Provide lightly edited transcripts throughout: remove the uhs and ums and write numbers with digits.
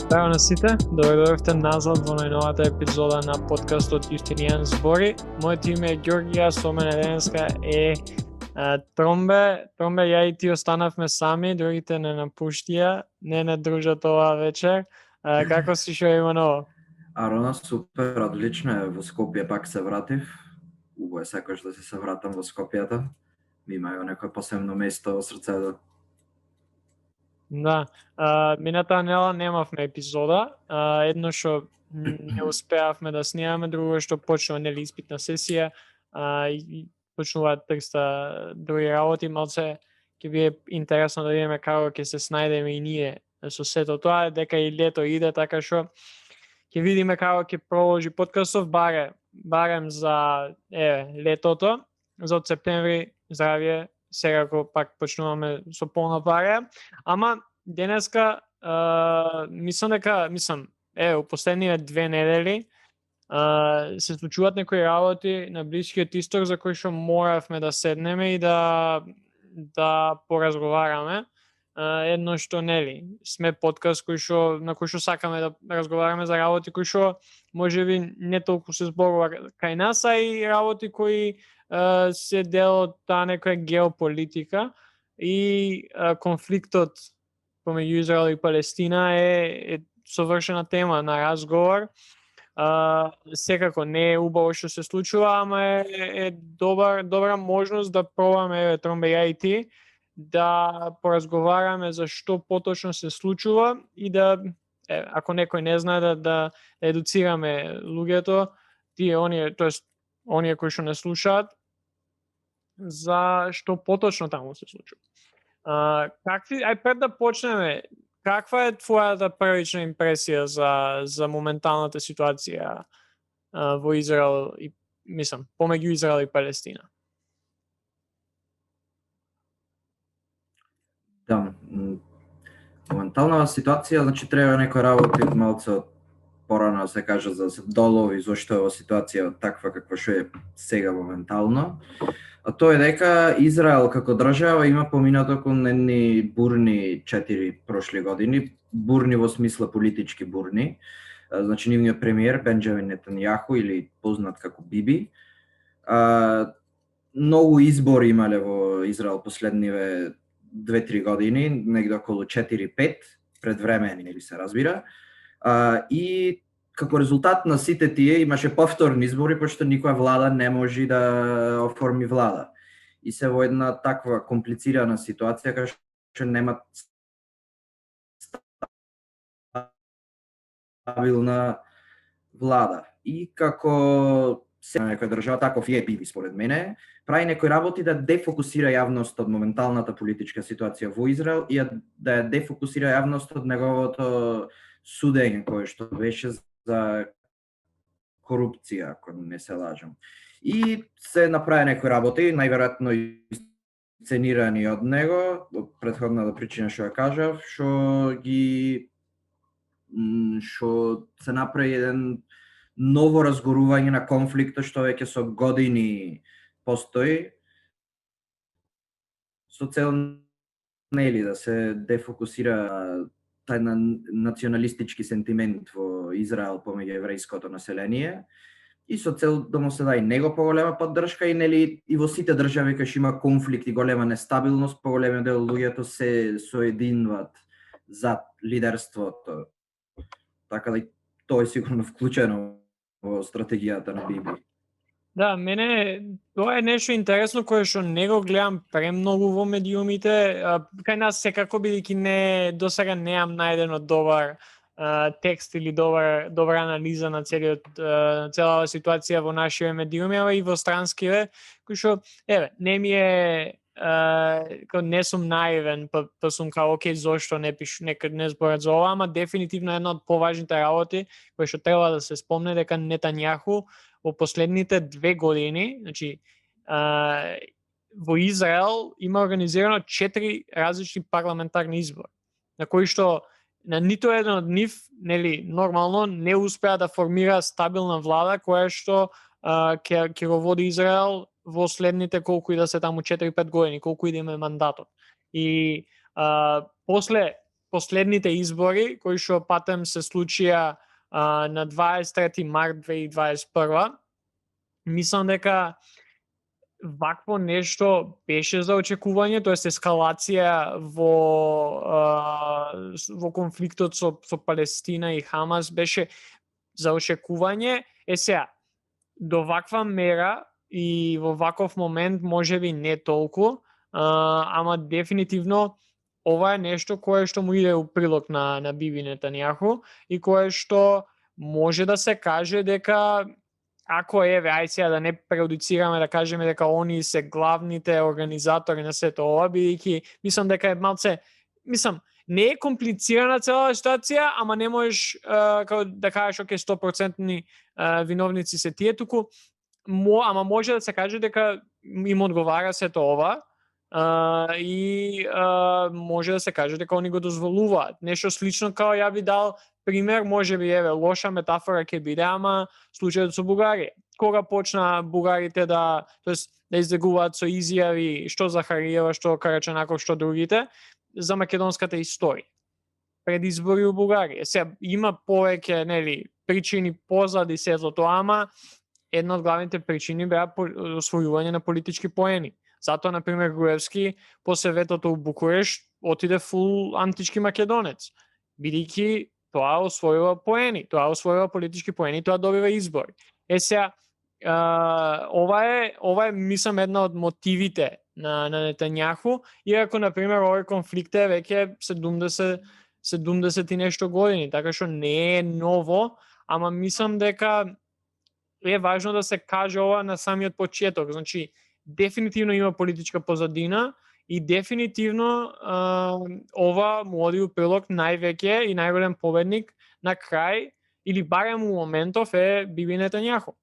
Здраво на сите, добре дојдовте назад во најновата епизода на подкастот Јустинијан збори. Моето име е Ѓорѓија, со мене денеска е Тромбе. Тромбе, ја и ти останавме сами, другите не напуштија, не дружат оваа вечер. Како си, шо има ново? Арона, супер, одлично е, во Скопје пак се вратив. Убаво е секојаш да се вратам во Скопјата. Ми имају некој посебно место во срцето. Да, мината нела немавме епизода, едно што не успеавме да снимаме, друго што почнува нели испитна сесија, и почнуваат текста други работи, малце ќе биде интересно да видиме како ќе се снајдеме и ние со сето тоа, дека и лето иде, така што ќе видиме како ќе проложи подкастов, барем за летото, за од септември здравје. Сега го пак почнуваме со полна парја, ама денеска мислам у последниве 2 недели се случуваат некои работи на Блискиот Исток за кои што моравме да седнеме и да поразговараме. Едно што нели сме подкаст на кој што сакаме да разговараме за работи кои што можеби не толку се зборува кај нас, а и работи кои се дел од таа некоја геополитика и конфликтот помеѓу Израел и Палестина е совршена тема на разговор. Секако не е убаво што се случува, ама е добра можност да пробаме, Тромбе, ја и ти, да поразговараме за што поточно се случува и да, ако некој не знае, да едуцираме луѓето, оние кои што не слушаат, за што поточно таму се случува. Пред да почнеме, каква е твојата првична импресија за моменталната ситуација во Израел и помеѓу Израел и Палестина? Да, моментална ситуација, значи треба некој работи малце порано да се каже за се долови зошто е во ситуација таква каква што е сега моментално. А тоа е дека Израел како држава има поминато кон едни бурни 4 прошли години, бурни во смисла политички бурни. Значи нивниот премиер Бенџамин Нетањаху или познат како Биби. Многу избори имале во Израел последниве 2-3 години, негде околу 4-5, предвремени, нели се разбира. И како резултат на сите тие имаше повторни избори, пошто никоја влада не може да оформи влада. И се во една таква комплицирана ситуација кај што нема стабилна влада. И како се некоја држава, таков е Биби според мене, прави некои работи да дефокусира јавност од моменталната политичка ситуација во Израел и да ја дефокусира јавност од неговото судење кое што беше за корупција, ако не се лажам. И се направи некои работи, најверојатно сценирани од него, од претходната причина што ја кажав, што се направи еден ново разгорување на конфликтот што веќе со години постои, со цел нели да се дефокусира тај националистички сентимент во Израел помеѓу еврејското население и со цел да му се даде него поголема поддршка и нели и во сите држави кај што има конфликт и голема нестабилност, поголемиот дел луѓето се соединуваат за лидерството. Така да тоа е сигурно вклучено во стратегијата на Биби. Да, мене тоа е нешто интересно кое што не го гледам премногу во медиумите. Кај нас секако, бидејќи досега неам најдено добар текст или добра анализа на целава ситуација во нашите медиуми, ама и во странскиве, кои што не ми е не сум наивен, па сум као окей, зошто не зборат за ова, ама дефинитивно една од поважните работи кои што треба да се спомне дека Нетањаху во последните 2 години, значи во Израел има организирано 4 различни парламентарни избори, на кои што на нито еден од нив, нели, нормално не успеа да формира стабилна влада која што ќе го води Израел во следните колку и да се таму 4-5 години, колку и да има мандатот. И после последните избори кои што патем се случија на 23 март 2021, мислам дека вакво нешто беше за очекување, тоест ескалација во конфликтот со Палестина и Хамас беше за очекување. Сега, до ваква мера и во ваков момент можеби не толку, ама дефинитивно ова е нешто кое што му иде у прилог на Биби Нетањаху и кое што може да се каже дека ако ај сега да не преудицираме да кажеме дека они се главните организатори на сето ова, бидејќи мислам дека е малце, не е комплицирана цела ситуација, ама не можеш да кажеш оке 100% виновници се тие, туку ама може да се каже дека им одговара сето ова и може да се каже дека они го дозволуваат. Нешто слично као ја би дал пример, можеби лоша метафора ќе биде, ама случајот со Бугарија. Кога почна бугарите да излегуваат со изјави што Захариева, што Карачанаков, што другите за македонската историја пред избори у Бугарија. Сега има повеќе причини позади сето тоа, ама една од главните причини беа освојување на политички поени. Затоа, например, Груевски после ветото у Букурешт отиде фул антички македонец, бидејќи тоа освојува поени, тоа освојува политички поени, тоа добива избори. Сега, ова е мислам една од мотивите на Нетањаху, иако например овој конфликт е веќе 70 и нешто години, така што не е ново, ама мислам дека е важно да се каже ова на самиот почеток. Значи, дефинитивно има политичка позадина и дефинитивно ова му оди у прилог највеќе и најголем победник на крај, или барем у моментов е Биби Нетањаху.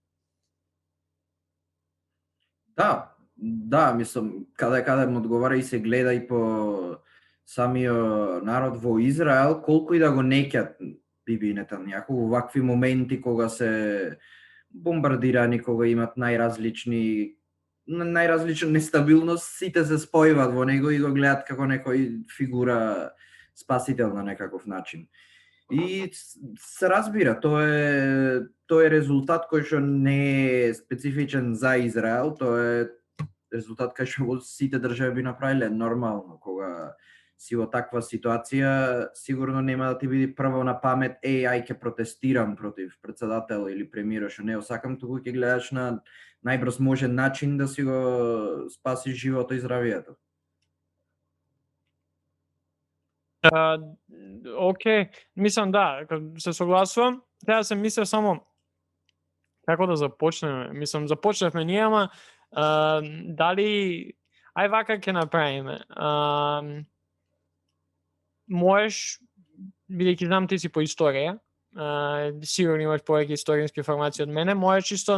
Да, мислам, каде му одговара и се гледа и по самиот народ во Израел, колку и да го неќат Биби Нетањаху во вакви моменти кога се бомбардирани, кога имат најразлична нестабилност, сите се спојуваат во него и го гледаат како некој фигура спасител на некаков начин. И се разбира, тоа е резултат кој што не е специфичен за Израел, тоа е резултат кај што сите држави би направиле нормално, кога си во таква ситуација, сигурно нема да ти биде прво на памет, ај ќе протестирам против председател или премиерот што не осакам, туку ќе гледаш на најбрз можен начин да си го спасиш животот и здравието. Океј, мислам се согласувам. Треба се мислев само како да започнеме. Мислам, започнавме ние, ама дали вака ќе направиме. Можеш, бидејќи знам ти си по историја, сигурно имаш повеќе историски информации од мене, можеш чисто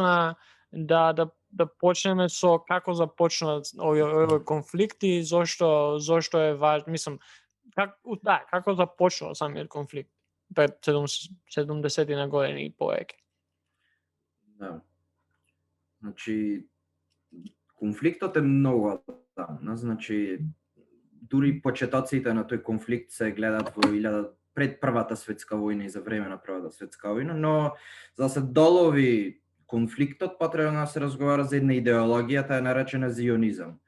да почнеме со како започна овој конфликт и зошто е важно, мислам, како започна самиот конфликт пред 70 на години и повеќе. Да. Значи, конфликтот е многу одамна, значи дури почетоците на тој конфликт се гледат пред Првата светска војна и за време на Првата светска војна, но за да се долови конфликтот потребно да се разговара за една идеологија, таа е наречена зионизам.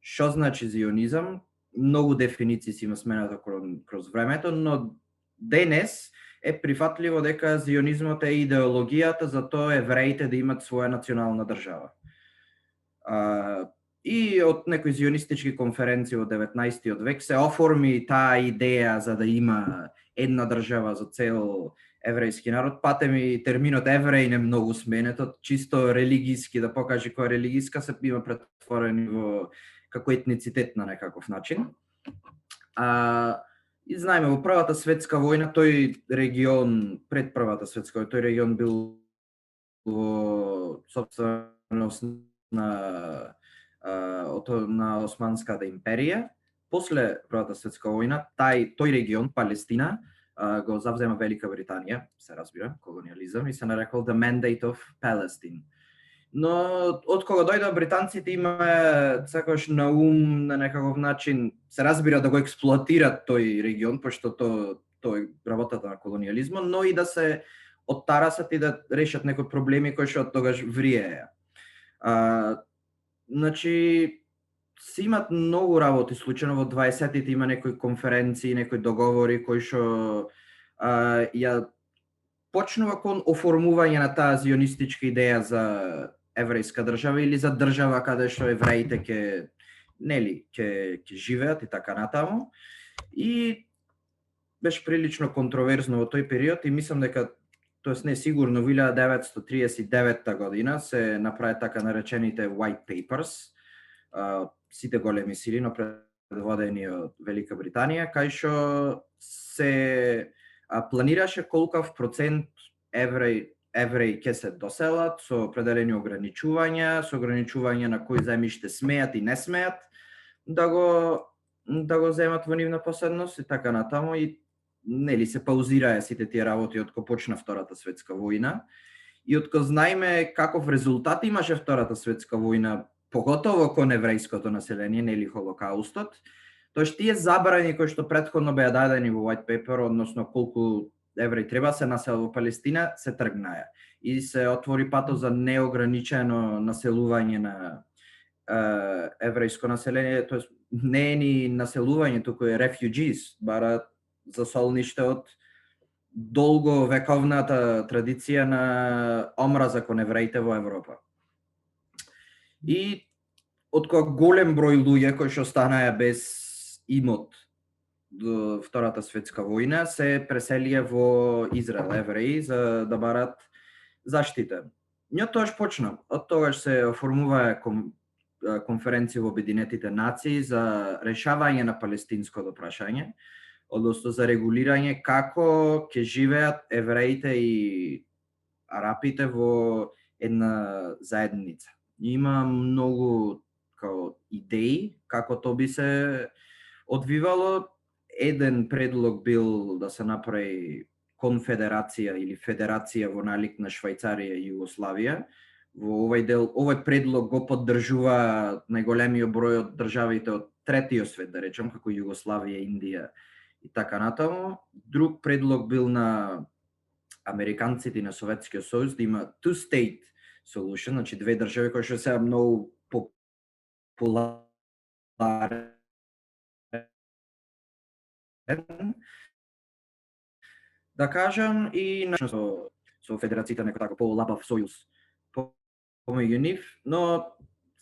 Што значи зионизам? Многу дефиниции си има сменато кроз времето, но денес е прифатливо дека зионизмот е идеологијата за тоа евреите да имат своја национална држава. И од некои зионистички конференции во 19-тиот век се оформи таа идеја за да има една држава за цел еврејски народ. Патеми терминот евреј не многу сменет, чисто религиски да покаже која религиска се има претворени во како етницитет на некаков начин. И знаеме, во Првата светска војна, тој регион, пред Првата светска војна, тој регион бил во собственост на Османската империја. После Првата светска војна, тој регион, Палестина, го завзема Велика Британија, се разбира, колониализам, и се нарекол The Mandate of Palestine. Но од кога дојдоа британците има сакаш на ум на некаков начин се разбира да го експлоатират тој регион, пошто тој работата на колониализмот, но и да се оттарасат и да решат некои проблеми кои што тогаш вриеја. Значи се имат многу работи случајно во 20-тите има некои конференции, некои договори кои што ја почнува кон оформување на таа зионистичка идеја за еврејска држава или за држава каде што евреите ќе живеат и така натаму. И беше прилично контроверзно во тој период и мислам дека тоест не сигурно во 1939 година се направи така наречените White Papers, сите големи сили, но предводени од Велика Британија, кај што се планираше колкав процент евреи ќе се доселат со определени ограничувања на кои земјиште смеат и не смеат да го земат во нивна поседност и така натаму, и нели се паузираа сите тие работи од кога почна Втората светска војна. И од кога знаеме каков резултат имаше Втората светска војна, поготово кон еврејското население, нели Холокаустот, тоест тие забрани кои што претходно беа дадени во White Paper, односно колку евреи треба се населат во Палестина, се тргнаа. И се отвори патот за неограничено населување на еврејско население, тоест не е ни населување, туку е refugees, бараат засолниште од долго вековната традиција на омраза кон евреите во Европа. И од кога голем број луѓе кои што станаа без имот до Втората светска војна се преселија во Израел, евреи, за да барат заштита. Но тоа почна. Од тогаш се оформува конференција во Обединетите нации за решавање на палестинското прашање, односно за регулирање како ќе живеат евреите и арапите во една заедница. Има многу идеи како тоа би се одвивало. Еден предлог бил да се направи конфедерација или федерација во налик на Швајцарија и Југославија. Во овој предлог го поддржува најголемиот број од државите од третиот свет, да речем, како Југославија, Индија и така натаму. Друг предлог бил на американците и на Советскиот сојуз да има two-state solution, значи две држави кои што се многу популарни да кажам, и со федерацијата некој тако по-лабав сојуз помеѓу нив, но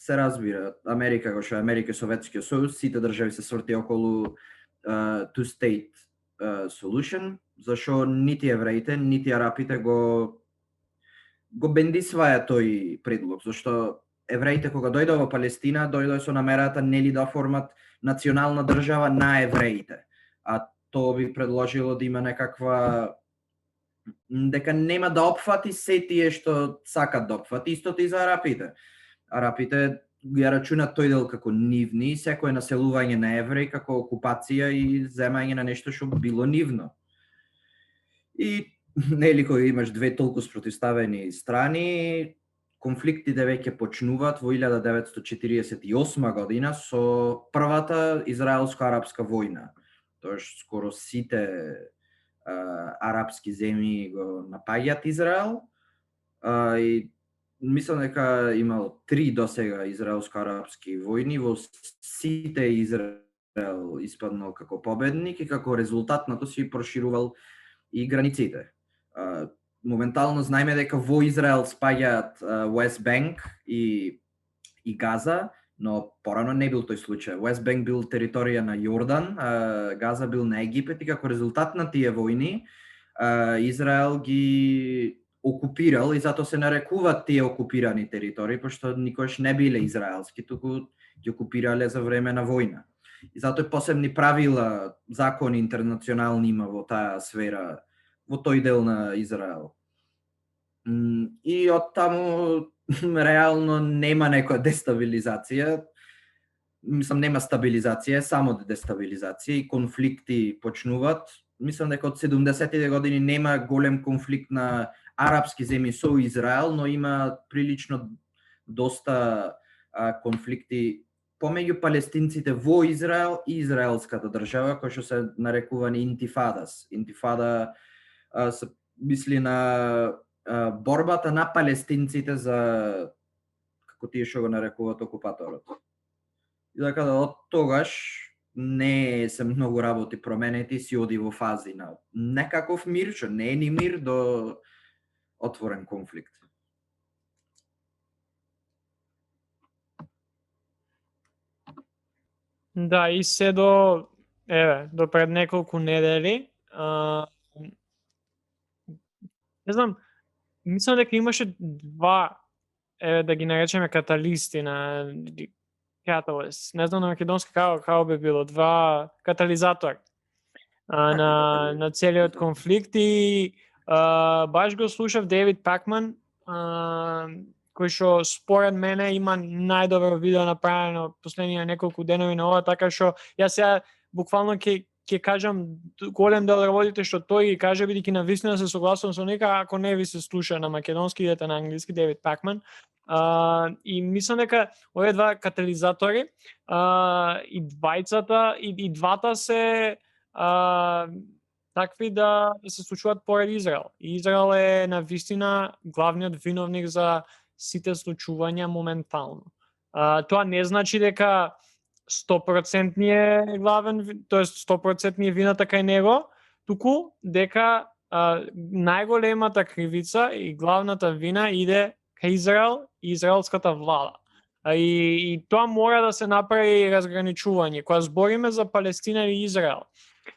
се разбира, Америка кој што е Америка и Советскиот сојуз, сите држави се сврти околу two-state solution, зашо нити евреите, нити арапите го бендисваја тој предлог, зашто евреите кога дојдоа во Палестина, дојдоа со намерата нели да оформат национална држава на евреите. А тоа би предложило да има некаква дека нема да опфати се тие што сакат да опфати, истото и за арапите. Арапите ја рачунат тој дел како нивни, секое населување на евреи како окупација и земање на нешто што било нивно. И нели кога имаш две толку спротивставени страни, конфликтите веќе почнуваат во 1948 година со првата израелско-арапска војна. Тоеш скоро сите арапски земји го напаѓаат Израел, и мислам дека имал 3 досега израелско-арапски војни, во сите Израел испаднал како победник и како резултат на тоа си проширувал и границите. Моментално знаеме дека во Израел спаѓаат West Bank и Газа, но порано не бил тој случај. West Bank бил територија на Јордан, Газа бил на Египет и како резултат на тие војни Израел ги окупирал и затоа се нарекуваат тие окупирани територии, пошто никош не биле израелски, туку ги окупирале за време на војна. И затоа посебни правила, закони интернационални има во таа сфера, во тој дел на Израел. И од таму реално нема некоја дестабилизација, мислам нема стабилизација, само дестабилизација и конфликти почнуваат. Мислам дека од 70-тите години нема голем конфликт на арапски земји со Израел, но има прилично доста конфликти помеѓу палестинците во Израел и израелската држава, кои што се нарекувани интифадас. Интифада се мисли на борбата на палестинците за, како тие што го нарекуваат, окупаторот. И дека од тогаш не се многу работи променети, си оди во фази на некаков мир, што не е ни мир, до отворен конфликт. Да, и се до пред неколку недели, не знам, мислам дека имаше два, да ги наречеме каталисти на catalyst. Не знам на македонски како би било, два катализатори на целиот конфликт и баш го слушав Дейвид Пакман, кој што според мене има најдобро видео направено последниве неколку денови на ова, така што јас сега буквално ќе кажам голем дел работите што тој ги каже, бидејќи навистина се согласувам со нека, ако не ви се слуша на македонски, идете на англиски, Дейвид Пакман. И мислам дека овие два катализатори и двајцата и двата се такви да се случуваат поред Израел. И Израел е навистина главниот виновник за сите случувања моментално. Тоа не значи дека 100% е главен, тоест 100% е вината кај него, туку дека најголемата кривица и главната вина иде кај Израел и израелската влада. И тоа мора да се направи разграничување. Кога збориме за Палестина и Израел,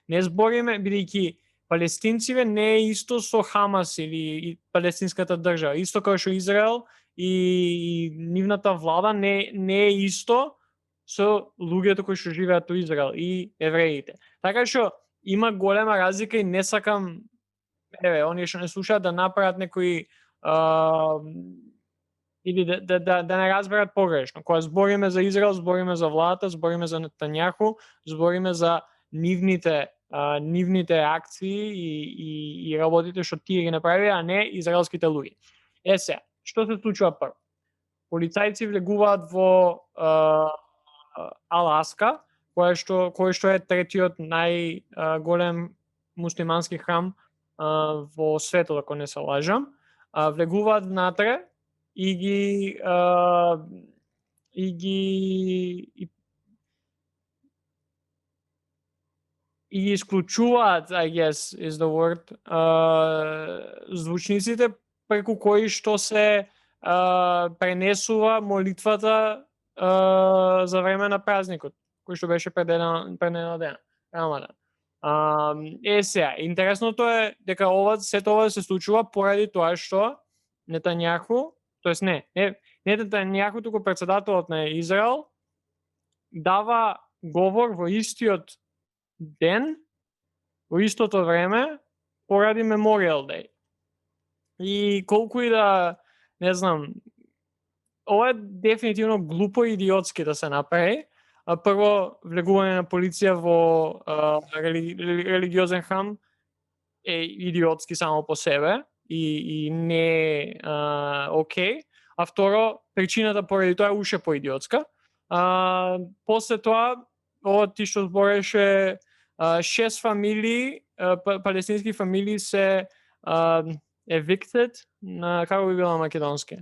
не збориме, бидејќи палестинциве не е исто со Хамас или палестинската држава. Исто како што Израел и нивната влада не е исто со луѓето кои што живеат во Израел и евреите. Така што има голема разлика и не сакам оние што не слушаат да направат некои или да не разберат погрешно. Кога збориме за Израел, збориме за владата, збориме за Нетањаху, збориме за нивните акции и работите што тие ги направи, а не израелските луѓе. Сега, што се случува прво? Полицајци влегуваат во Аласка, кој што е третиот најголем муслимански храм во светот, ако не се лажам. Влегуваат внатре и ги исклучуваат, I guess is the word, звучниците преку кои што се пренесува молитвата за време на празникот, кој што беше пред една дена, Рамадан. Сега, интересното е дека сето ова се случува поради тоа што Нетањаху, тоест не Нетањаху, туку председателот на Израел дава говор во истиот ден, во истото време, поради Memorial Day. И колку и да, не знам, ова е дефинитивно глупо и идиотски да се направи. Прво, влегување на полиција во религиозен храм е идиотски само по себе и не е окей. А второ, причината поради тоа е уште поидиотска. После тоа, ова ти што збореше, 6 фамилии, палестински фамилии се evicted, како би било македонски?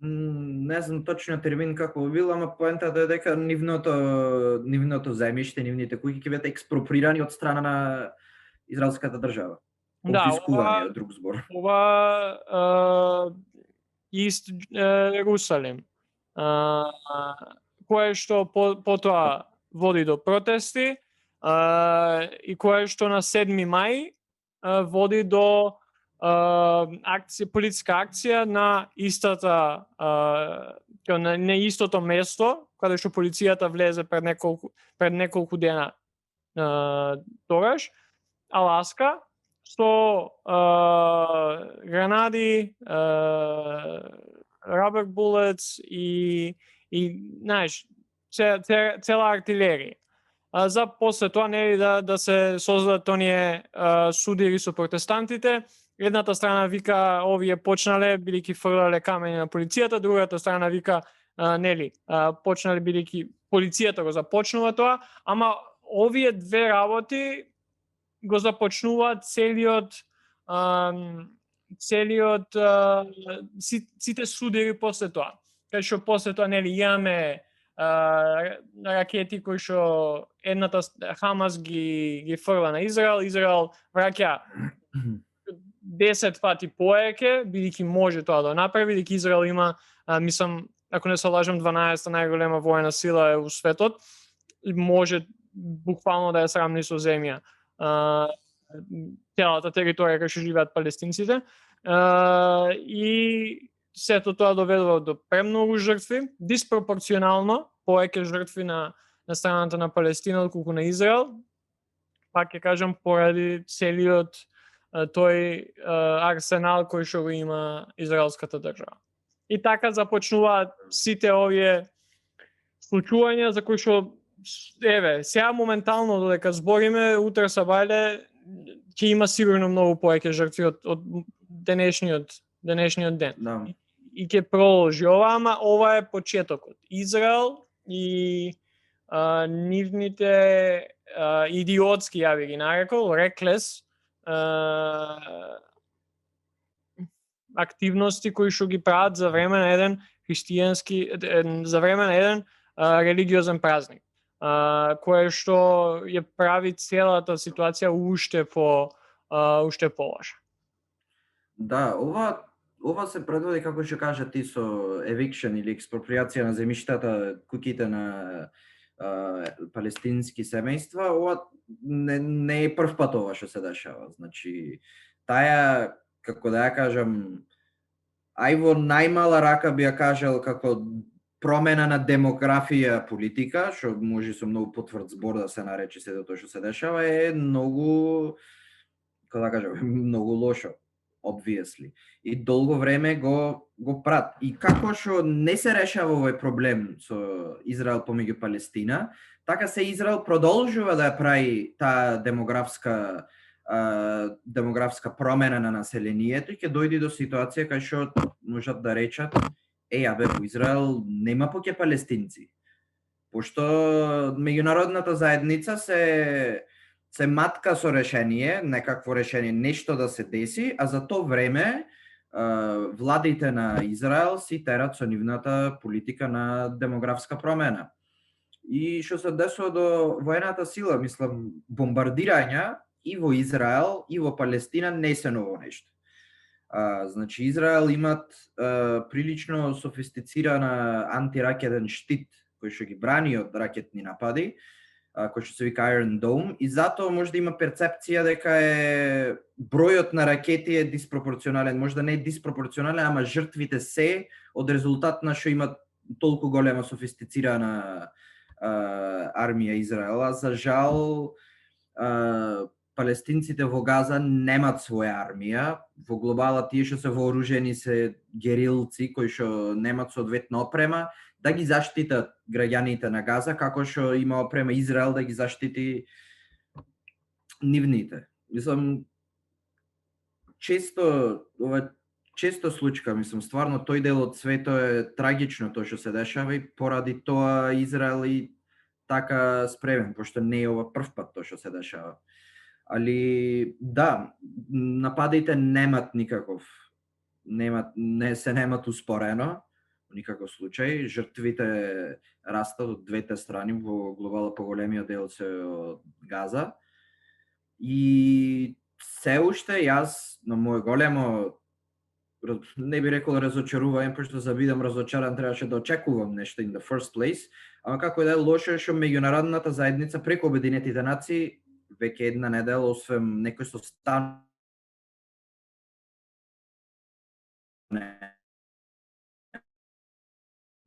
Не знам точно термин како би бил, ама поентата е дека нивното земјиште, нивните куќи ќе бидат експроприирани од страна на израелската држава. Конфискувани е друг збор. Ова Ист Ерусалим, кое што потоа води до протести и кое што на 7 мај води до политичка акција на истото место, каде што полицијата влезе пред неколку дена тогаш, Аласка, со гранади, rubber bullets и знаеш, цела артилерија. за после тоа нели да се создадат оние судири со протестантите. Едната страна вика овие почнале бидејќи фрлале камења на полицијата, другата страна вика нели почнале бидејќи полицијата го започнува тоа, ама овие две работи го започнуваат сите судири после тоа. Кај што после тоа нели имаме ракети кои што едната Хамас ги фрла на Израел, Израел враќа 10 пати повеќе, бидејќи може тоа да направи, бидејќи Израел има, мислам, ако не се лажам, 12-та најголема војна сила е у светот, и може буквално да ја срамни со земја целата територија кај што живеат палестинците. И сето тоа доведува до премногу жртви, диспропорционално повеќе жртви на страната на Палестина отколку на Израел. Пак ќе кажам, поради целиот тој арсенал кој што го има израелската држава. И така започнуваат сите овие случувања за кои што сега моментално додека збориме, утре сабајле ќе има сигурно многу повеќе жртви од денешниот ден. Да. И ќе продолжи ова, ама ова е почетокот. Израел и нивните идиотски, ја би ги нарекол, реклес активности кои што ги прават за време на еден за време на еден религиозен празник, кое што ја прави целата ситуација уште полоша. Да, ова се предводи, како што кажа ти, со eviction или експроприација на земјиштата, куќите на палестински семејства. Ова не е прв пат ова што се дешава. Значи, таа, како да ја кажам, ај во најмала рака би ја кажал како промена на демографија политика, што може со многу потврд збор да се нарече сето тоа што се дешава, е многу, како да кажам, многу лошо, obviously. И долго време го прат. И како што не се решава овој проблем со Израел помеѓу Палестина, така се Израел продолжува да ја прави таа демографска промена на населението и ќе дојде до ситуација кај што можат да речат во Израел нема поќе палестинци. Пошто меѓународната заедница се матка со решение, некакво решение, нешто да се деси, а за тоа време владите на Израел си терат со нивната политика на демографска промена. И што се десува до воената сила, мислам, бомбардирања и во Израел и во Палестина не се ново нешто. Значи, Израел имат прилично софистицирана антиракетен штит кој што ги брани од ракетни напади, кој што се вика Iron Dome, и затоа може да има перцепција дека бројот на ракети е диспропорционален, може да не е диспропорционален, ама жртвите се од резултат на што имат толку голема софистицирана армија Израела. За жал, палестинците во Газа немат своја армија. Во глобала тие што се вооружени се герилци кои што немат соодветна опрема да ги заштитат граѓаните на Газа, како што има опрема Израел да ги заштити нивните. Мислам, често случка, мислам, стварно тој дел од светот е трагично тоа што се дешава и поради тоа Израел и така спремен, пошто не е ова прв пат тоа што се дешава. Али да, нападите немат успорено, во никаков случај. Жртвите растат од двете страни, во глобала поголемиот дел се од Газа. И се уште јас на моје големо, не би рекол разочарување, пошто за да бидам разочаран требаше да очекувам нешто in the first place, ама како да е лошо што меѓународната заедница преку Обединетите нации веќе една недела, освен некој со стан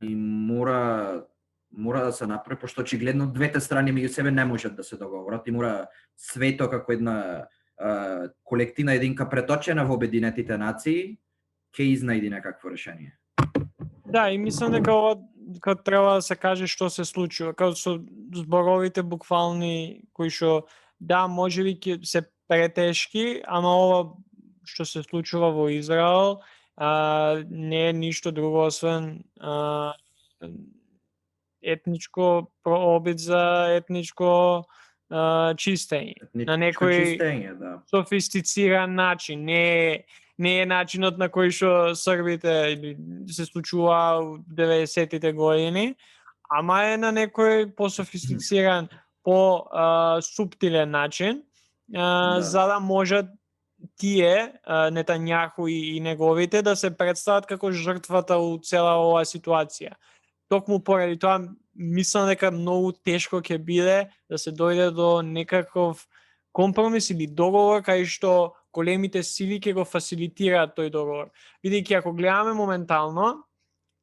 и мора да се направи, пошто очигледно двете страни меѓу себе не можат да се договорат и мора свето како една колективна единка преточена во Обединетите нации ќе изнајди некакво решение. Да, и мислам дека ова кога треба да се каже што се случува, кога со зборовите буквални кои што да, можеби ќе се претешки, ама ова што се случува во Израел не е ништо друго освен етничко обид за етничко чистење. На некој чистење, да. софистициран начин, не е начинот на кој што србите се случува у 90-тите години, ама е на некој пософистициран, по-суптилен начин, за да можат тие, Нетањаху и неговите, да се представат како жртвата у цела оваа ситуација. Токму поради тоа, мислам дека многу тешко ќе биде да се дојде до некаков компромис или договор кај што големите сили ќе го фасилитираат тој договор. Бидејќи ако гледаме моментално,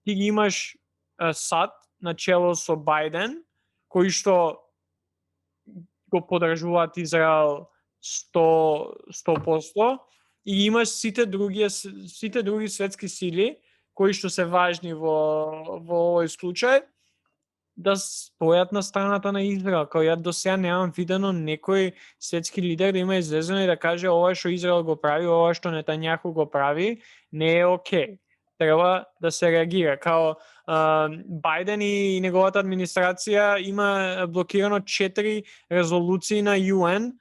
ти ги имаш САД на чело со Бајден, кои што го подржуваат Израел 100%, и имаш сите други светски сили кои што се важни во овој случај да стојат на страната на Израел. Као ја до сега немам видено некој светски лидер да има излезено и да каже ова што Израел го прави, ова што Нетањаху го прави, не е окей. Треба да се реагира. Као Бајден и неговата администрација има блокирано 4 резолуции на ЮН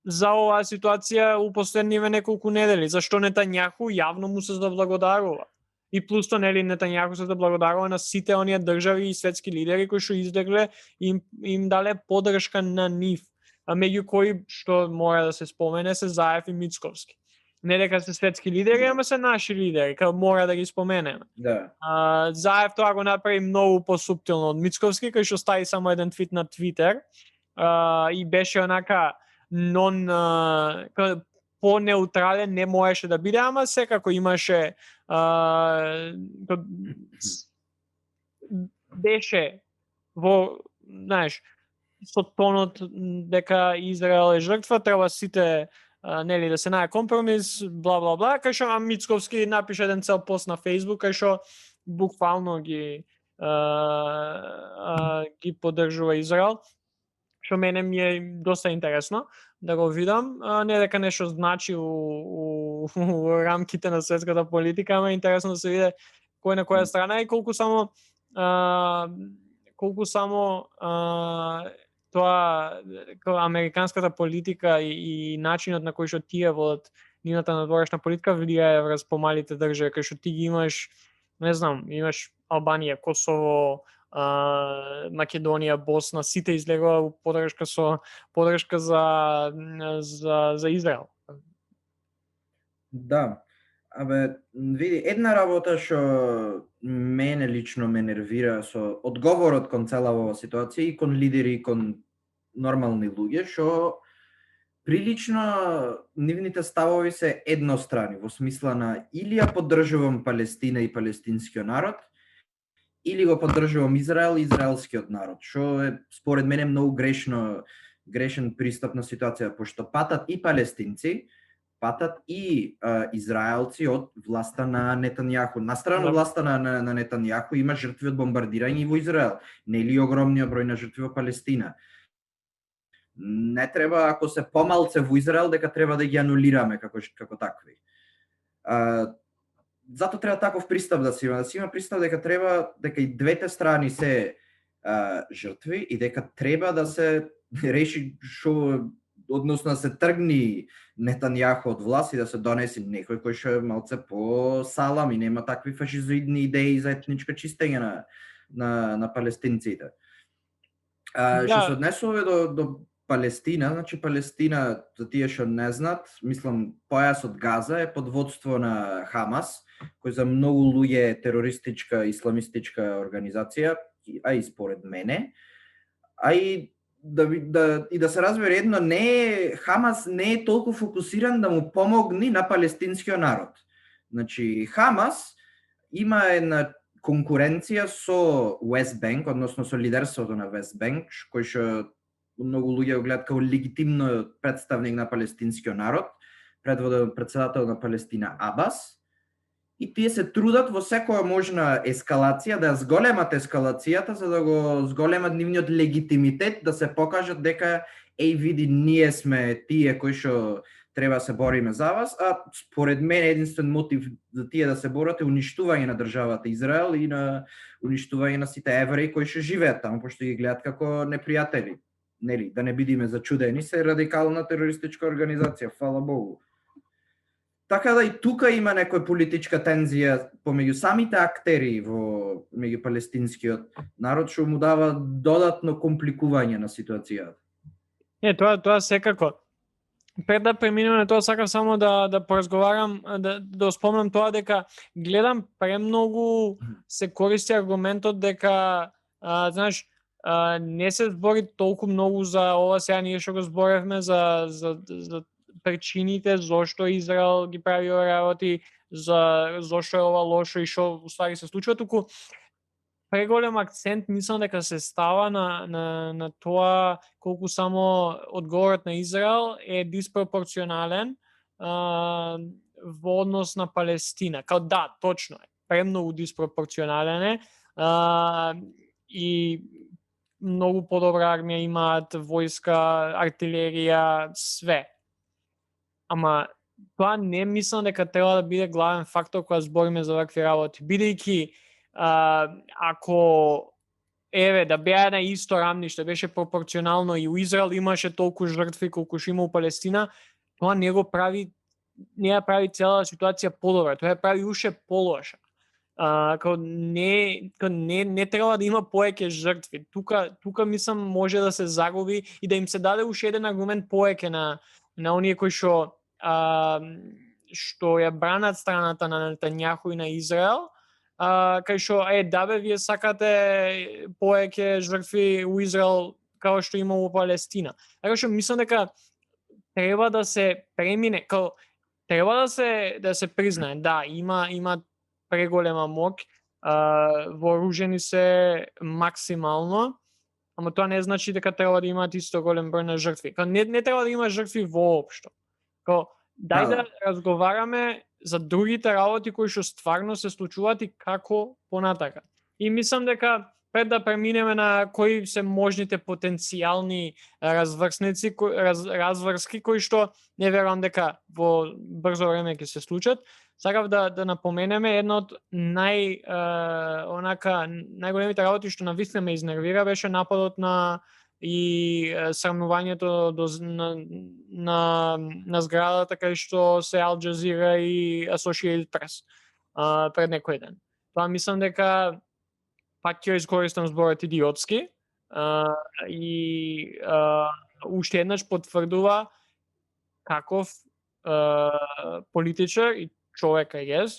за оваа ситуација у последниве неколку недели. Зашто Нетањаху јавно му се заблагодарува. И плюс тоа, нели, Нетањаху се заблагодарува на сите оние држави и светски лидери кои што излегле и им дале поддршка на нив. А меѓу кои што мора да се спомене се Заев и Мицковски. Не дека се светски лидери, ама се наши лидери, кај мора да ги споменеме. Да. Заев тоа го направи многу посуптилно од Мицковски, кој што стави само еден твит на Твитер и беше онака по-неутрален не можеше да биде, ама секако имаше беше во, знаеш, со тонот дека Израел е жртва, треба сите нели да се најде компромис, бла бла бла, кај што Мицковски напише еден цел пост на Facebook кај што буквално ги поддржува Израел, што мене ми е доста интересно да го видам, не дека нешто значи у рамките на светската политика, ама е интересно да се види кој на која страна и колку само тоа американската политика и начинот на кој што тие водат нивната надворешна политика влијае врз помалите држави, кај што ти ги имаш, не знам, имаш Албанија, Косово, Македонија, Босна, сите излегува во поддршка за Израел. Да. Абе, види, една работа што мене лично ме нервира со одговорот кон цела оваа ситуација и кон лидери и кон нормални луѓе, што прилично нивните ставови се еднострани, во смисла на или ја поддржувам Палестина и палестинскиот народ, или го поддржувам Израел и израелскиот народ, што е според мене многу грешен пристап на ситуација, пошто патат и палестинци, патат и израелци од власта на Нетањаху. На страна власта на Нетањаху има жртви од бомбардирање во Израел, нели огромниот број на жртви во Палестина. Не треба, ако се помалце во Израел, дека треба да ги анулираме како такви. Зато треба таков пристап да се има пристап дека и двете страни се жртви и дека треба да се реши односно да се тргни Нетањаху од власт и да се донеси некој кој што е малце по салам и нема такви фашизоидни идеи за етничко чистење на палестинците. Што се однесува до Палестина, значи Палестина, за тие што не знаат, мислам, појасот Газа е под водство на Хамас, кој за многу луѓе е терористичка, исламистичка организација, а и според мене. А и да се разбере едно, Хамас не е толку фокусиран да му помогне на палестинскиот народ. Значи, Хамас има една конкуренција со West Bank, односно со лидерството на West Bank, кој што многу луѓе го гледат како легитимно представник на палестинскиот народ, председател на Палестина Абас, и тие се трудат во секоја можна ескалација да ја зголемат ескалацијата за да го зголемат нивниот легитимитет, да се покажат дека види, ние сме тие кои што треба да се бориме за вас, а според мене единствен мотив за тие да се борат е уништување на државата Израел и на уништување на сите евреи кои што живеат таму, пошто ги гледат како непријатели. Нели, да не бидиме зачудени, се радикална терористичка организација, фала Богу. Така да и тука има некоја политичка тензија помеѓу самите актери во меѓу палестинскиот народ, што му дава додатно компликување на ситуацијата. Тоа секако. Пред да преминеме на тоа, сакам само да поразговарам, да спомнам тоа дека гледам премногу се користи аргументот дека знаеш, не се збори толку многу за ова сега ние што го зборевме за причините зошто Израел ги прави ова работи, зошто е ова лошо и што уствари се случува, туку преголем акцент мислам дека се става на тоа колку само одговорот на Израел е диспропорционален во однос на Палестина. Као да, точно е, премногу диспропорционален е и многу подобра армија имаат, војска, артилерија, све. Ама тоа не мислам дека треба да биде главен фактор кога збориме за вакви работи, бидејќи ако да беа на исто рамниште, беше пропорционално и у Израел имаше толку жртви колку што има у Палестина, тоа не ја прави цела ситуација подобра, тоа ја прави уште полоша. Не треба да има повеќе жртви. Тука мислам може да се загуби и да им се даде уште еден аргумент повеќе на оние кои што ја бранат страната на Нетањаху и на Израел, кај што вие сакате повеќе жртви у Израел како што има у Палестина. Така што мислам дека треба да се премине, треба да се признае, да, има преголема моќ, вооружени се максимално, ама тоа не значи дека треба да имаат исто голем број на жртви. Не треба да има жртви воопшто. Дај да разговараме за другите работи кои што стварно се случуваат и како понатака. И мислам дека пред да преминеме на кои се можните потенцијални разврски кои што не верувам дека во брзо време ќе се случат, сакав да напоменеме една од најголемите работи што навистина ме изнервира беше нападот и срамнувањето на зградата кај што се Ал Джазира и Associated Press пред некој ден. Тоа мислам дека пак ќе искористам зборот идиотски и уште еднаш потврдува каков политичар и човек е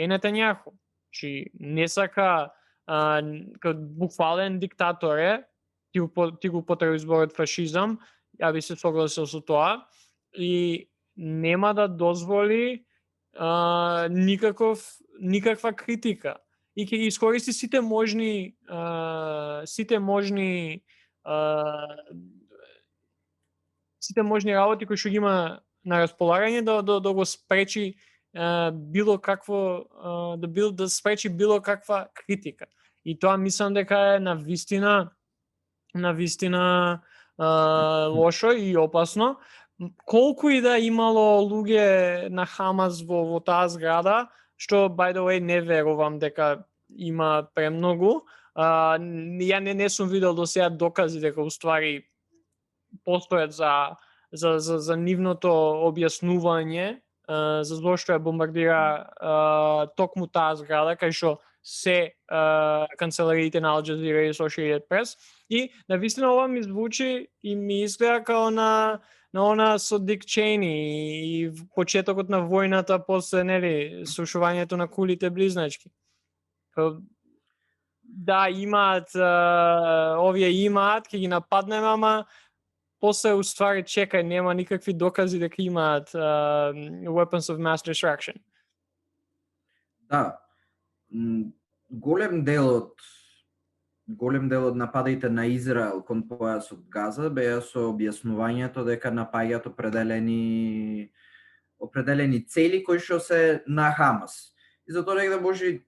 Нетањаху. Чи не сака буквален диктатор е, ти го употреби зборот фашизам, ја би се согласил со тоа и нема да дозволи никаква критика и ќе ги искористи сите можни работи кои што ги има на располагање да го спречи било какво да спречи било каква критика. И тоа мислам дека е навистина лошо и опасно. Колку и да имало луѓе на Хамас во таа зграда, што by the way не верувам дека има премногу. Ја не сум видел до сега докази дека уствари постојат за нивното објаснување за зошто ја бомбардира токму таа зграда кај што се канцелариите на Ал Джазира и Associated Press. И навистина ова ми звучи и ми изгледа као на она со Дик Чейни и почетокот на војната после срушувањето на кулите близначки. Да, имаат, овие имаат, ќе ги нападнеме, ама после уствари чекај, нема никакви докази дека имаат weapons of mass destruction. Да. Голем дел од нападите на Израел кон појасот Газа беа со објаснувањето дека напаѓаат определени цели кои што се на Хамас. И затоа негде може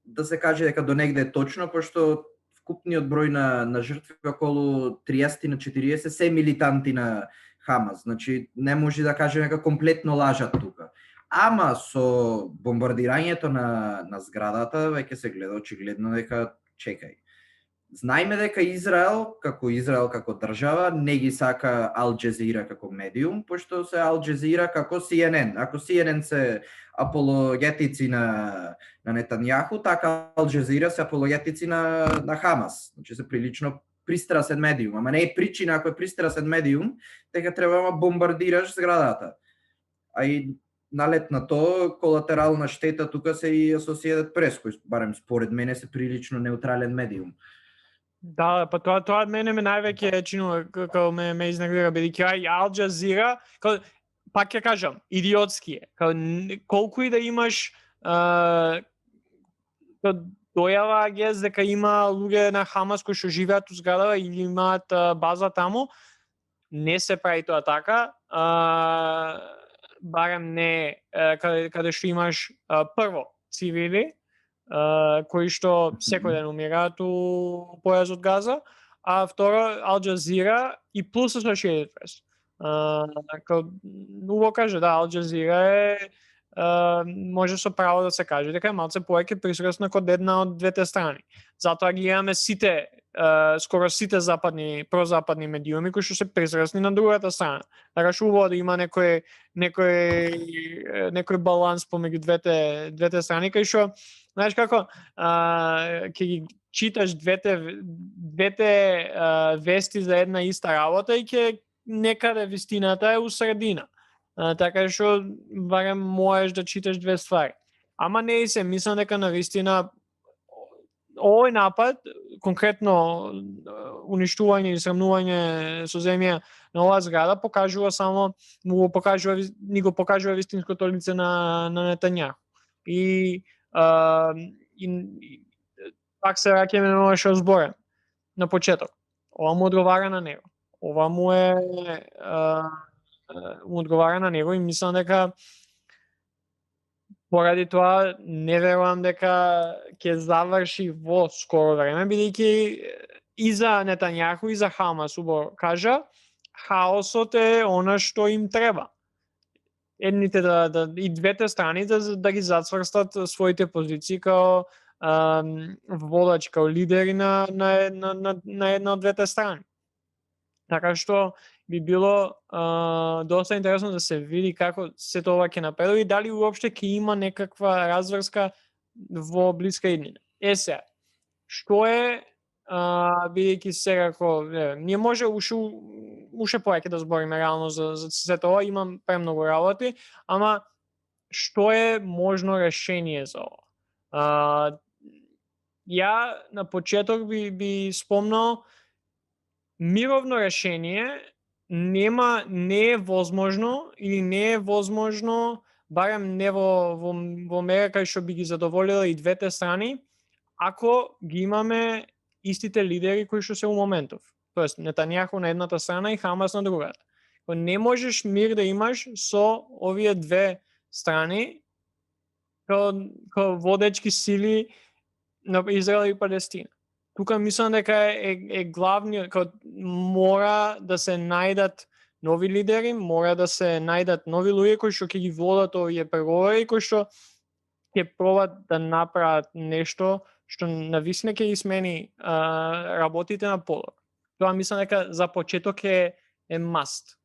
да се каже дека до негде е точно, пошто вкупниот број на жртви околу 30 на 40 се милитанти на Хамас. Значи не може да кажеме дека комплетно лажат тука. Ама со бомбардирањето на зградата веќе се гледа очигледно дека чекај. Знаеме дека Израел како држава не ги сака Ал Джезира како медиум, пошто се Ал Джезира како CNN. Ако CNN се апологетици на Нетањаху, така Ал Джезира се апологетици на Хамас. Значи се прилично пристрасен медиум, ама не е причина ако е пристрасен медиум, дека треба да бомбардираш зградата. А и налет на тоа, колатерална штета тука се и Associated Press, кој барем според мене се прилично неутрален медиум. Да, па тоа мене ме највеќе чинува како ме изнервира, бидејќи Ал Джазира, пак ќе кажам, идиотски е. Колку и да имаш дојава агес дека има луѓе на Хамас кои што живеат у зградава или имаат база таму, не се прави тоа така. Барем не каде што имаш прво цивили кои што секој ден умираат у појазот Газа, а второ Ал Джазира и плюс Associated Press. Убаво каже, да, Ал Джазира е може со право да се каже дека е малце повеќе пристрасна код една од двете страни. Затоа ги имаме сите скоро сите прозападни медиуми кои што се пристрасни на другата страна. Така што убаво да има некој баланс помеѓу двете страни, кај што знаеш како ќе ги читаш двете вести за една иста работа и ќе некаде вистината е у средина. Така што барем можеш да читаш две ствари. Ама не и се, мислам дека навистина овој напад, конкретно уништување и срамнување со земја на оваа зграда покажува само ни го покажува вистинското лице на Нетањаху. И пак се враќаме на ова што зборам на почеток. Ова му одговара на него. Ова му одговара на него и мислам дека поради тоа не верувам дека ќе заврши во скоро време, бидејќи и за Нетањаху и за Хамас убаво кажа, хаосот е она што им треба. Едните и двете страни да ги зацврстат своите позиции као водачи, као лидери на една од двете страни. Така што би било доста интересно да се види како се тоа ќе напредува и дали уопште ќе има некаква разврска во блиска иднина. Сега, што е бидејќи сега ние може уште повеќе да збориме реално за се тоа, имам премногу работи, ама што е можно решение за ова? Ја на почеток би спомнал мировно решение не е возможно или не е возможно, барем не во мера кај што би ги задоволила и двете страни, ако ги имаме истите лидери кои што се у моментов. Тоест Нетањаху на едната страна и Хамас на другата. Не можеш мир да имаш со овие две страни као водечки сили на Израел и Палестина. Тука мислам дека е главниот, мора да се најдат нови лидери, мора да се најдат нови луѓе кои што ќе ги водат овие преговори, кои што ќе пробат да направат нешто што навистина ќе ги смени работите на полот. Тоа мислам дека за почеток е маст.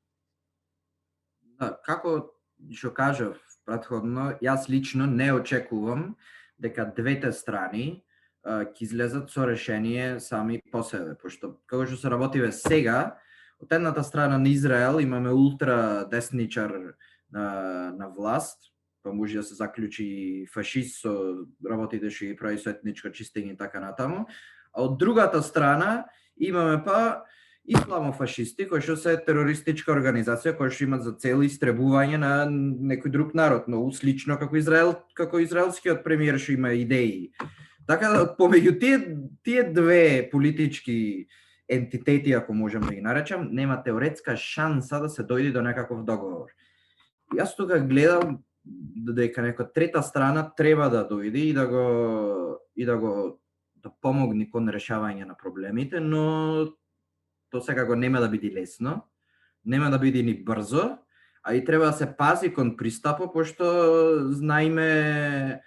Да, како што кажав претходно, јас лично не очекувам дека двете страни ќе излезат со решение сами по себе, пошто како што се работиве сега, од едната страна на Израел имаме ултра десничар на власт, па може да се заклучи фашист со работите што ги прави со етничко чистење и така натаму, а од другата страна имаме па исламофашисти кои што се терористичка организација која што имат за цел истребување на некој друг народ, но слично како израелскиот премиер што има идеи. Така да помеѓу тие две политички ентитети, ако можам да ги наречам, нема теоретска шанса да се дојде до некаков договор. Јас тука гледам дека нека трета страна треба да дојде и да помогне кон решавање на проблемите, но тоа секако нема да биде лесно, нема да биде ни брзо, а и треба да се пази кон пристапот, пошто знаеме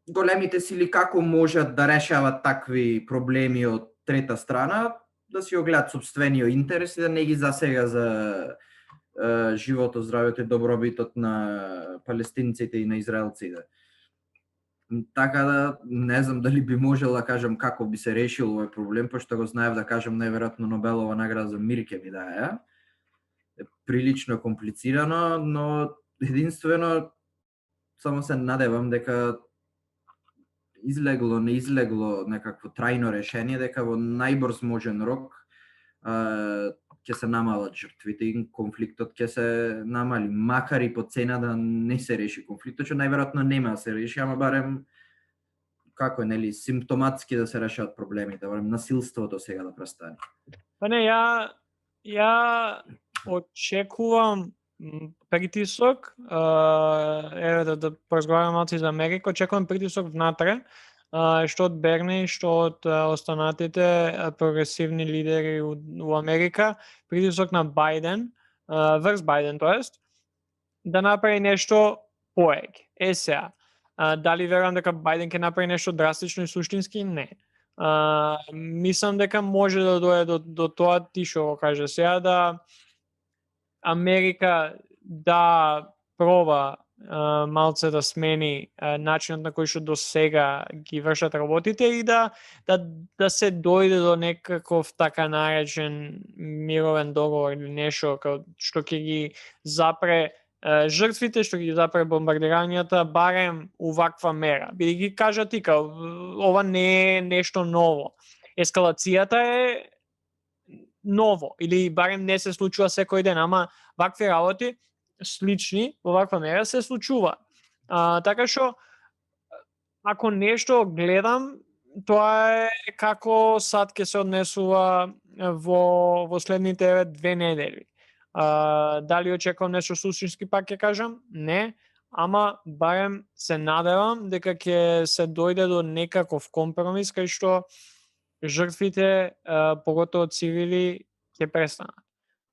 големите сили како можат да решават такви проблеми од трета страна, да си огледат собствениот интерес и да не ги засега за животот, здравјето и добробитот на палестинците и на израелците. Така да, не знам дали би можел да кажам како би се решил овој проблем, пошто го знаев да кажам најверојатно Нобелова награда за мир ќе ми даја. Е прилично комплицирано, но единствено само се надевам дека не излегло некакво трајно решение, дека во најбрз можен рок ќе се намалат жртвите и конфликтот ќе се намали, макар и по цена да не се реши конфликтот, што најверојатно нема да се реши, ама барем како е, нели, симптоматски да се решават проблемите, барем насилството сега да престане. Па не, ја очекувам притисок, да поразговарам малку за Америка, очекувам притисок внатре, што од Берни, што од останатите прогресивни лидери у Америка, притисок на Бајден, врз Бајден, тоест, да направи нешто поег. Сега, дали верувам дека Бајден ќе направи нешто драстично и суштински? Не. Мислам дека може да дојде до тоа, ти што го кажа сега, да Америка да проба малце да смени начинот на кој што до сега ги вршат работите и да се дојде до некаков така наречен мировен договор или нешто што ќе ги запре жртвите, што ги запре бомбардирањата, барем уваква мера. Бидејќи кажа ти, ова не е нешто ново. Ескалацијата е ново, или барем не се случува секој ден, ама вакви работи слични во ваква мера се случува. Така што, ако нешто гледам, тоа е како САД ќе се однесува во следните 2 недели. Дали очекувам нешто суштински, пак ќе кажам, не, ама барем се надевам дека ќе се дојде до некаков компромис кај што жртвите, поготово цивили, ќе престанат.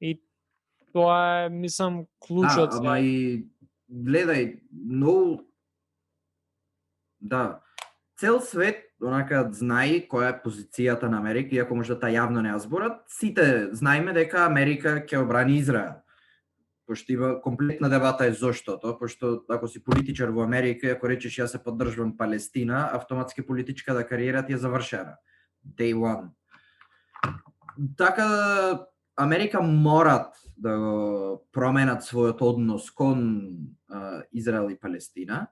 И тоа е, мислам, клучот. Да, ама и гледај, цел свет онака знае која е позицијата на Америка, иако можда таа јавно не ја зборат, сите знаеме дека Америка ќе обрани Израел. Пошто има комплетна дебата е заштото, пошто ако си политичар во Америка, ако речеш јас се поддржувам Палестина, автоматски политичката кариера ти е завршена. Day one. Така да Америка морат да го променат својот однос кон Израел и Палестина,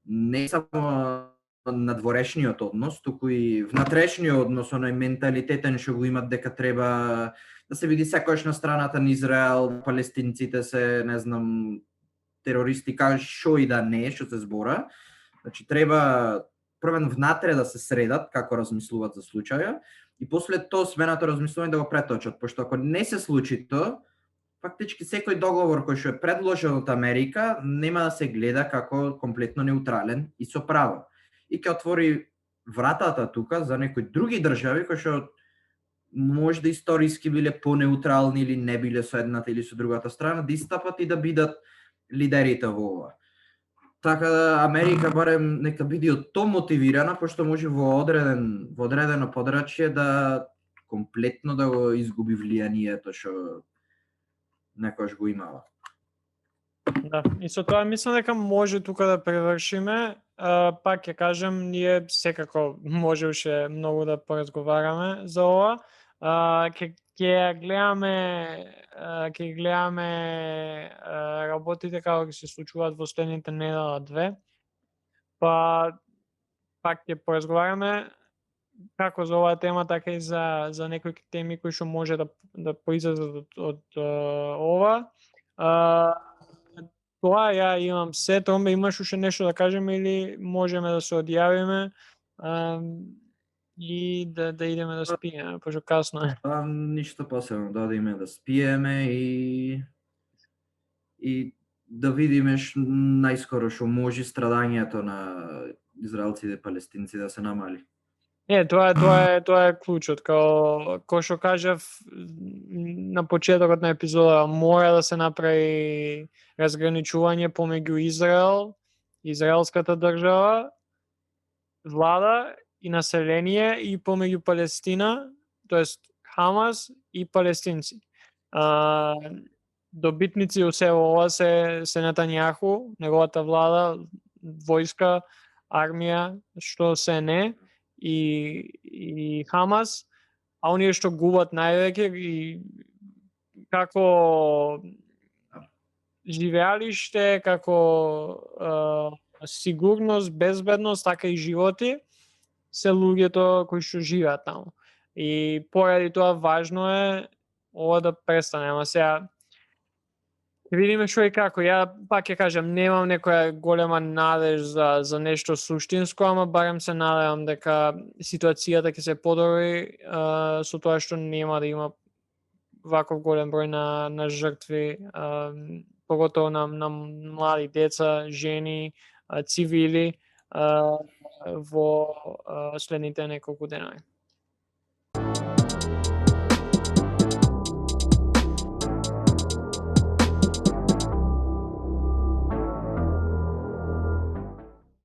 не само надворешниот однос, туку и внатрешниот однос, оној менталитетен што го имат дека треба да се види секојаш на страната на Израел, палестинците се, не знам, терористи, што и да не, што се збора. Значи треба првен внатре да се средат како размислуваат за случаја и после тоа сменато размислување да го преточат, пошто ако не се случи тоа, фактички секој договор кој што е предложен од Америка нема да се гледа како комплетно неутрален и со право. И ќе отвори вратата тука за некои други држави кои што можда историски биле понеутрални или не биле со едната или со другата страна, да истапат и да бидат лидерите во ова. Така да Америка барем нека биде од тоа мотивирана, пошто може во одредено подрачје да комплетно да го изгуби влијанието што некојаш го имала. Да, и со тоа мислам дека може тука да превршиме. Пак ќе кажам, ние секако може уште многу да поразговараме за ова. Ќе гледаме работите како ќе се случуваат во следните недела 2. Па пак ќе поразговараме како за оваа тема, така и за некои теми кои што може да произлезат од ова. Тоа ја имам се. Томбе, имаш уште нешто да кажеме или можеме да се одјавиме и да идеме да спиеме, пошто касно е. Ништо посебно, да одиме да спиеме и да видиме најскоро што може страдањето на израелците и палестинци да се намали. Тоа е клучот, како што кажав на почетокот на епизода, мора да се направи разграничување помеѓу Израел, израелската држава, влада и население и помеѓу Палестина, тоест Хамас и палестинци. Добитници од се ова се Нетањаху, неговата влада, војска, армија, што се не, и Хамас, а оние што губат највеќе и како живеалиште, како сигурност, безбедност, така и животи, се луѓето кои што живеат таму. И поради тоа важно е ова да престане, ама сега видиме што и како. Ја пак ќе кажам, немам некоја голема надеж за нешто суштинско, ама барем се надевам дека ситуацијата ќе се подобри со тоа што нема да има ваков голем број на жртви, поготово на млади деца, жени, цивили во следните неколку денови.